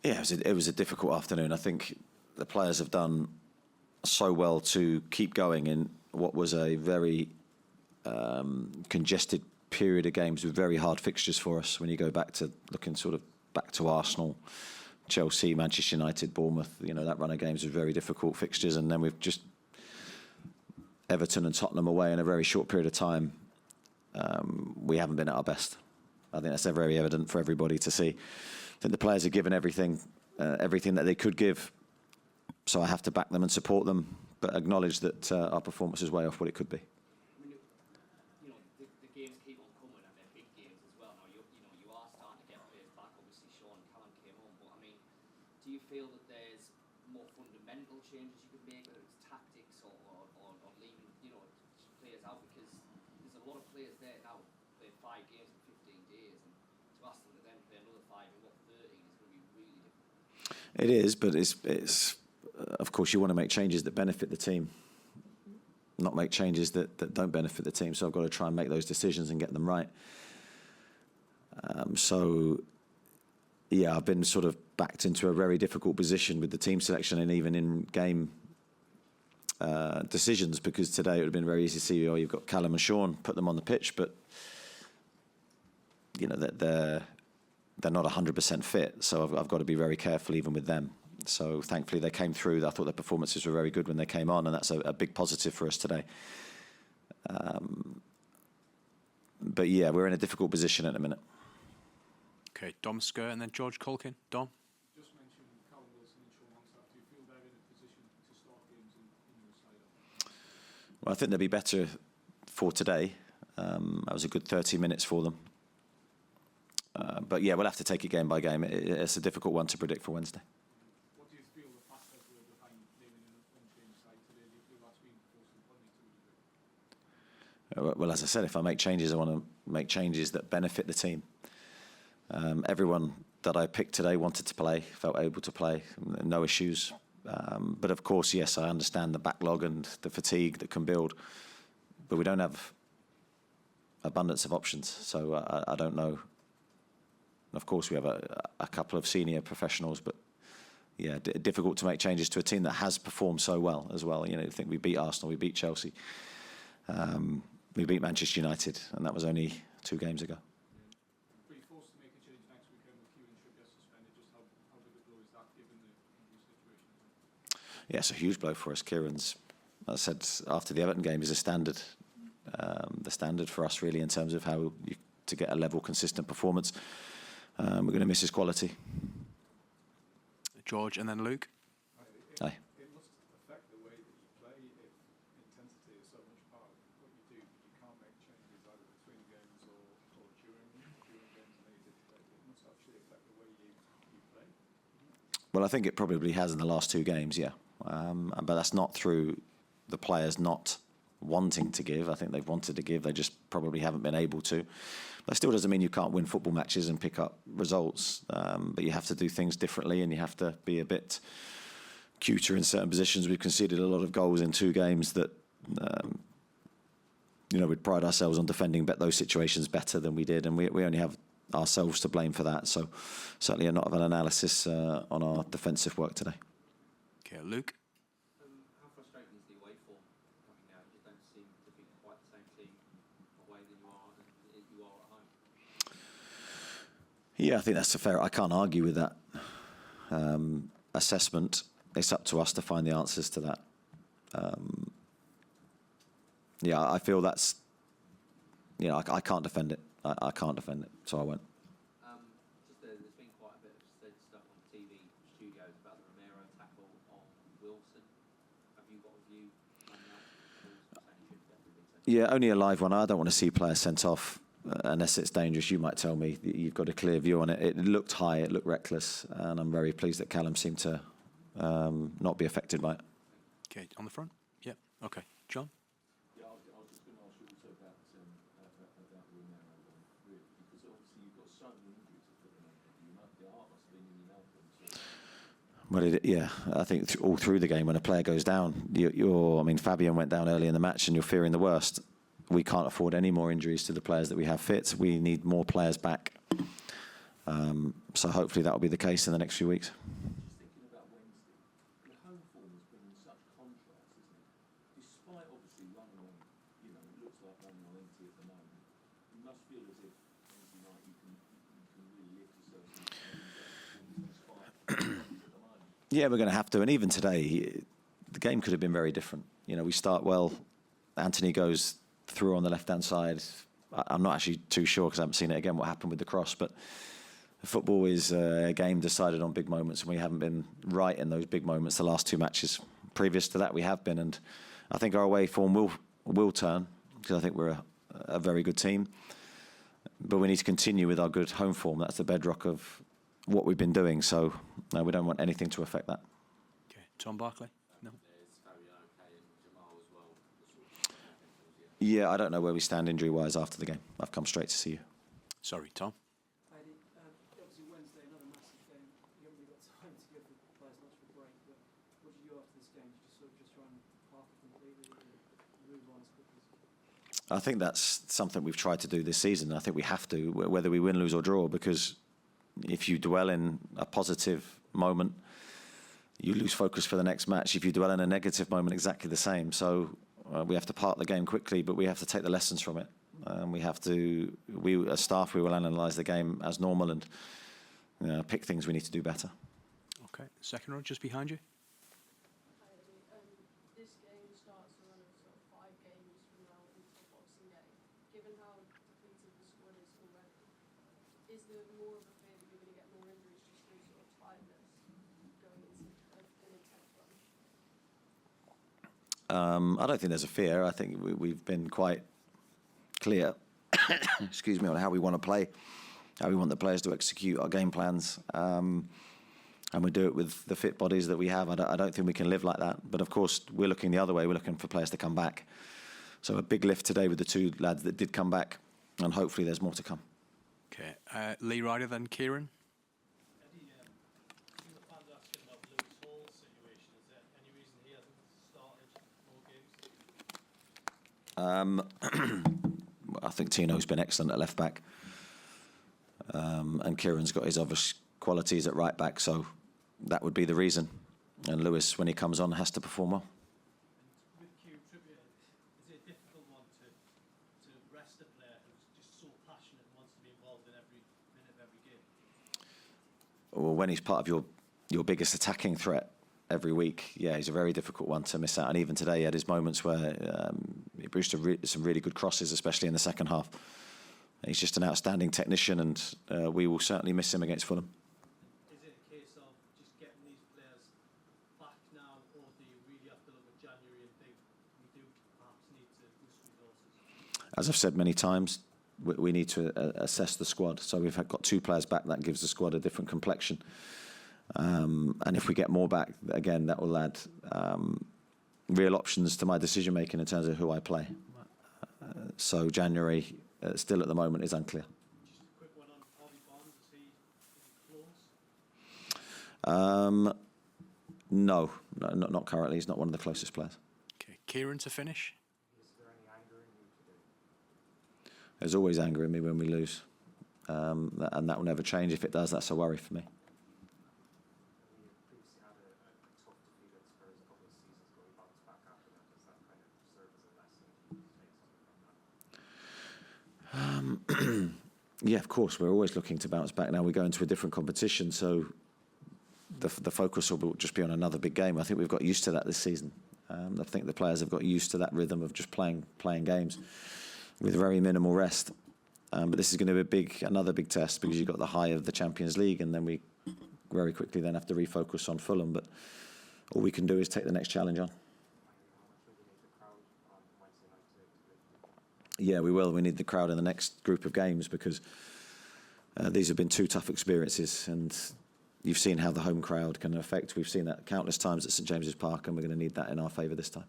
Yeah, it was a difficult afternoon. I think the players have done so well to keep going in what was a very congested period of games with very hard fixtures for us. When you go back to looking sort of back to Arsenal, Chelsea, Manchester United, Bournemouth, that run of games was very difficult fixtures, and then we've just Everton and Tottenham away in a very short period of time. We haven't been at our best. I think that's very evident for everybody to see. I think the players have given everything that they could give. So I have to back them and support them, but acknowledge that our performance is way off what it could be. I mean, the games keep on coming, and they're big games as well. Now you are starting to get players back. Obviously, Sean and Callum came on, but I mean, do you feel that there's more fundamental changes you could make, whether it's tactics or leaving players out, because there's a lot of players there now. They've 5 games in 15 days, and to ask them to then play another 5 in 13 is going to be really difficult. It is, but it's of course you want to make changes that benefit the team, not make changes that don't benefit the team. So I've got to try and make those decisions and get them right. So yeah, I've been sort of backed into a very difficult position with the team selection and even in game decisions, because today it would have been very easy to see, you've got Callum and Sean, put them on the pitch, but they're not 100% fit. So I've got to be very careful even with them. So thankfully they came through. I thought their performances were very good when they came on, and that's a big positive for us today. But yeah, we're in a difficult position at the minute. Okay, Dom Sker and then George Culkin. Dom? Just mentioned Callum Wilson and Sean Longstaff. Do you feel they're in a position to start games in your side? Well, I think they'll be better for today. That was a good 30 minutes for them. But yeah, we'll have to take it game by game. It's a difficult one to predict for Wednesday. What do you feel the factors were behind naming an unchanged side today? Do you feel that's been forced upon you to a degree? Well, as I said, if I make changes, I want to make changes that benefit the team. Everyone that I picked today wanted to play, felt able to play, no issues. But of course, yes, I understand the backlog and the fatigue that can build, but we don't have abundance of options. So I don't know. Of course, we have a couple of senior professionals, but yeah, difficult to make changes to a team that has performed so well as well. I think we beat Arsenal, we beat Chelsea, we beat Manchester United, and that was only 2 games ago. Are you forced to make a change next weekend with Trippier and Trippier suspended? Just how big a blow is that given the situation? Yeah, it's a huge blow for us. Kieran's, as I said after the Everton game, is a standard. The standard for us really in terms of how to get a level, consistent performance. We're going to miss his quality. George and then Luke. Aye. It must affect the way that you play if intensity is so much part of what you do. You can't make changes either between games or during games and it must actually affect the way you play. Well, I think it probably has in the last 2 games, yeah. But that's not through the players not wanting to give. I think they've wanted to give, they just probably haven't been able to. That still doesn't mean you can't win football matches and pick up results, but you have to do things differently and you have to be a bit cuter in certain positions. We've conceded a lot of goals in 2 games that, we'd pride ourselves on defending those situations better than we did, and we only have ourselves to blame for that. So certainly a lot of an analysis on our defensive work today. Okay, Luke. How frustrating is the away form coming now? You just don't seem to be quite the same team away than you are at home. Yeah, I think that's fair. I can't argue with that assessment. It's up to us to find the answers to that. Yeah, I feel that's, I can't defend it. I can't defend it, so I won't. There's been quite a bit of stuff on TV studios about the Romero tackle on Wilson. Have you got a view on that? Yeah, only a live one. I don't want to see players sent off unless it's dangerous. You might tell me that you've got a clear view on it. It looked high, it looked reckless, and I'm very pleased that Callum seemed to not be affected by it. Okay, on the front? Yeah, okay. John? Yeah, I was just going to ask you also about Romero, really, because obviously you've got so many injuries at the heart must have been in your mouth. Well, I think all through the game when a player goes down, Fabian went down early in the match and you're fearing the worst. We can't afford any more injuries to the players that we have fit. We need more players back So hopefully that will be the case in the next few weeks. Just thinking about Wednesday, the home form has been in such contrast, isn't it? Despite obviously running on, it looks like running on empty at the moment. You must feel as if Wednesday night you can really lift yourselves into despite at the moment. Yeah, we're going to have to. And even today, the game could have been very different. We start well. Anthony goes through on the left-hand side. I'm not actually too sure because I haven't seen it again what happened with the cross, but football is a game decided on big moments, and we haven't been right in those big moments the last two matches. Previous to that, we have been, and I think our away form will turn because I think we're a very good team. But we need to continue with our good home form. That's the bedrock of what we've been doing. So we don't want anything to affect that. Okay, Tom Barclay. No. Yeah, I don't know where we stand injury-wise after the game. I've come straight to see you. Sorry, Tom. Eddie, obviously Wednesday, another massive game. You haven't really got time to give the players much of a break, but what did you do after this game? Did you just try and park it completely and move on as quickly as you could? I think that's something we've tried to do this season. I think we have to, whether we win, lose or draw, because if you dwell in a positive moment, you lose focus for the next match. If you dwell in a negative moment, exactly the same. So we have to park the game quickly, but we have to take the lessons from it. We as staff, we will analyse the game as normal and pick things we need to do better. Okay, second row just behind you. Hi, Eddie. This game starts a run of sort of 5 games from now until Boxing Day. Given how depleted the squad is already, is there more of a fear that you're going to get more injuries just through sort of tiredness going into an intense run? I don't think there's a fear. I think we've been quite clear, excuse me, on how we want to play, how we want the players to execute our game plans, and we do it with the fit bodies that we have. I don't think we can live like that. But of course, we're looking the other way. We're looking for players to come back. So a big lift today with the two lads that did come back, and hopefully there's more to come. Okay, Lee Ryder, then Kieran. Eddie, in the fans asking about Lewis Hall's situation, is there any reason he hasn't started more games? I think Tino's been excellent at left back, and Kieran's got his obvious qualities at right back, so that would be the reason. And Lewis, when he comes on, has to perform well. And with Trippier, is it a difficult one to rest a player who's just so passionate and wants to be involved in every minute of every game? Well, when he's part of your biggest attacking threat every week, yeah, he's a very difficult one to miss out. And even today, he had his moments where he produced some really good crosses, especially in the second half. He's just an outstanding technician, and we will certainly miss him against Fulham. Is it a case of just getting these players back now, or do you really have to look at January and think we do perhaps need to boost resources? As I've said many times, we need to assess the squad. So we've got 2 players back. That gives the squad a different complexion. And if we get more back, again, that will add real options to my decision-making in terms of who I play. So January, still at the moment, is unclear. Just a quick one on Harvey Barnes, is he close? No, not currently. He's not one of the closest players. Okay, Kieran to finish. Is there any anger in you today? There's always anger in me when we lose. And that will never change. If it does, that's a worry for me. You previously had a tough defeat at Spurs a couple of seasons ago. You bounced back after that. Does that kind of serve as a lesson to take something from that? Yeah, of course. We're always looking to bounce back. Now we go into a different competition, so the focus will just be on another big game. I think we've got used to that this season. I think the players have got used to that rhythm of just playing games with very minimal rest. But this is going to be another big test because you've got the high of the Champions League, and then we very quickly then have to refocus on Fulham. But all we can do is take the next challenge on. Yeah, we will. We need the crowd in the next group of games because these have been 2 tough experiences, and you've seen how the home crowd can affect. We've seen that countless times at St James's Park, and we're going to need that in our favour this time.